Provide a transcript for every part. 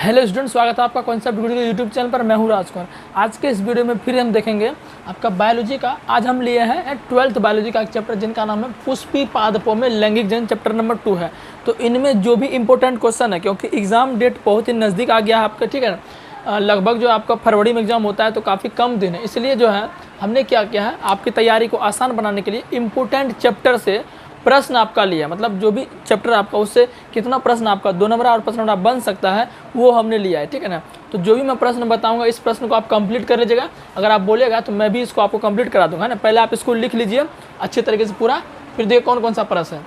Hello student, स्वागत है आपका कॉन्सेप्ट गुरु के यूट्यूब चैनल पर। मैं हूं राजकुमार। आज के इस वीडियो में फिर हम देखेंगे आपका बायोलॉजी का। आज हम लिए हैं 12th बायोलॉजी का एक चैप्टर जिनका नाम है पुष्पी पादपों में लैंगिक जनन, चैप्टर नंबर 2 है। तो इनमें जो भी इंपॉर्टेंट क्वेश्चन है, क्योंकि एग्जाम डेट बहुत ही नज़दीक आ गया है आपका, ठीक है ना। लगभग जो आपका फरवरी में एग्जाम होता है तो काफ़ी कम दिन है, इसलिए जो है हमने क्या किया है, आपकी तैयारी को आसान बनाने के लिए इम्पोर्टेंट चैप्टर से प्रश्न आपका लिया। मतलब जो भी चैप्टर आपका उससे कितना प्रश्न आपका 2 नंबर और प्रश्न नंबर बन सकता है वो हमने लिया है, ठीक है ना। तो जो भी मैं प्रश्न बताऊंगा इस प्रश्न को आप कंप्लीट कर लीजिएगा। अगर आप बोलेगा तो मैं भी इसको आपको कंप्लीट करा दूंगा ना। पहले आप इसको लिख लीजिए अच्छे तरीके से पूरा, फिर देखिए कौन कौन सा प्रश्न है।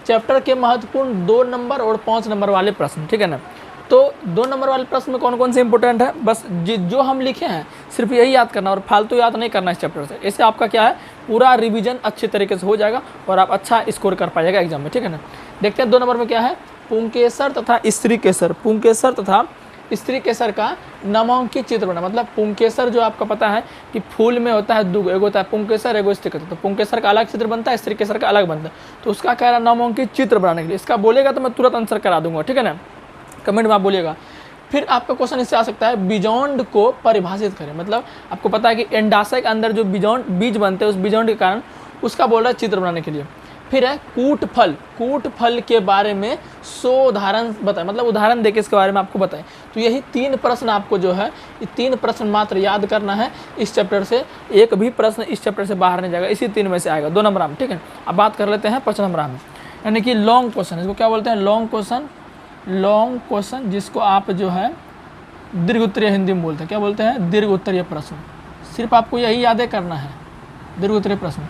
चैप्टर के महत्वपूर्ण 2 नंबर और 5 नंबर वाले प्रश्न, ठीक है ना। तो 2 नंबर वाले प्रश्न में कौन कौन से इंपॉर्टेंट है, बस जो हम लिखे हैं सिर्फ यही याद करना और फालतू याद नहीं करना इस चैप्टर से। इससे आपका क्या है, पूरा रिवीजन अच्छे तरीके से हो जाएगा और आप अच्छा स्कोर कर पाइएगा एग्जाम में, ठीक है ना। देखते हैं 2 नंबर में क्या है। पुंकेसर तथा स्त्री केसर, पुंकेसर तथा स्त्री केसर का नामांकित चित्र बना। मतलब पुंकेसर जो आपका पता है कि फूल में होता है 2, एक होता है पुंकेसर, एक स्त्री केसर। तो पुंकेसर का अलग चित्र बनता है, स्त्री केसर का अलग बनता है। तो उसका कह रहा है नामांकित चित्र बनाने के लिए। इसका बोलेगा तो मैं तुरंत आंसर करा दूंगा, ठीक है ना। कमेंट में आप बोलिएगा। फिर आपका क्वेश्चन इससे आ सकता है बीजोंड को परिभाषित करें। मतलब आपको पता है कि अंडाशय के अंदर जो बीज बनते हैं उस बीजोंड के कारण उसका बोल रहा है चित्र बनाने के लिए। फिर है कूटफल, कूटफल के बारे में 100 उदाहरण बताएं। मतलब उदाहरण देके इसके बारे में आपको बताएं। तो यही 3 प्रश्न आपको जो है, ये 3 प्रश्न मात्र याद करना है इस चैप्टर से। एक भी प्रश्न इस चैप्टर से बाहर नहीं जाएगा, इसी 3 में से आएगा 2 नंबर में, ठीक है। अब बात कर लेते हैं 5 नंबर में, यानी कि लॉन्ग क्वेश्चन। इसको क्या बोलते हैं, लॉन्ग क्वेश्चन। लॉन्ग क्वेश्चन जिसको आप जो है दीर्घ उत्तरीय हिंदी में बोलते हैं, क्या बोलते हैं, दीर्घ उत्तरीय प्रश्न। सिर्फ आपको यही याद करना है, दीर्घ उत्तरीय प्रश्न।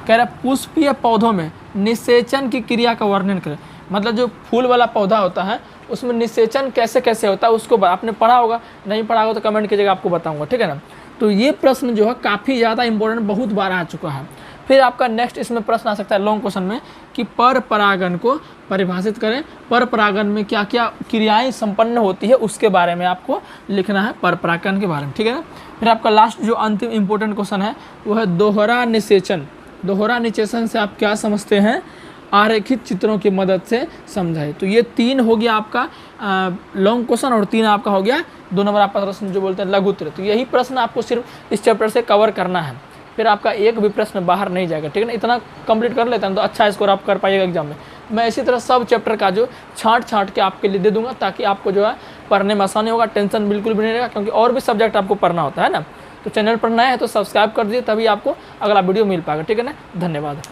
कह रहा है पुष्पीय पौधों में निषेचन की क्रिया का वर्णन करें। मतलब जो फूल वाला पौधा होता है उसमें निषेचन कैसे कैसे होता है उसको आपने पढ़ा होगा, नहीं पढ़ा होगा तो कमेंट कीजिएगा, आपको बताऊंगा, ठीक है ना। तो ये प्रश्न जो है काफ़ी ज़्यादा इंपॉर्टेंट, बहुत बार आ चुका है। फिर आपका नेक्स्ट इसमें प्रश्न आ सकता है लॉन्ग क्वेश्चन में कि पर परागन को परिभाषित करें। पर परागन में क्या क्या क्रियाएं संपन्न होती है उसके बारे में आपको लिखना है, पर परागन के बारे में, ठीक है ना। फिर आपका लास्ट जो अंतिम इंपॉर्टेंट क्वेश्चन है वो है दोहरा निषेचन। दोहरा निषेचन से आप क्या समझते हैं, आरेखित चित्रों की मदद से समझाए। तो ये 3 हो गया आपका लॉन्ग क्वेश्चन और 3 आपका हो गया 2 नंबर आपका प्रश्न जो बोलते हैं लघु उत्तर। तो यही प्रश्न आपको सिर्फ इस चैप्टर से कवर करना है, फिर आपका एक भी प्रश्न बाहर नहीं जाएगा, ठीक है ना। इतना कंप्लीट कर लेते हैं तो अच्छा स्कोर आप कर पाइएगा एग्जाम में। मैं इसी तरह सब चैप्टर का जो छांट के आपके लिए दे दूंगा ताकि आपको जो है पढ़ने में आसानी होगा, टेंशन बिल्कुल भी नहीं रहेगा, क्योंकि और भी सब्जेक्ट आपको पढ़ना होता है ना। तो चैनल पर नया है तो सब्सक्राइब कर दीजिए, तभी आपको अगला वीडियो मिल पाएगा, ठीक है ना। धन्यवाद।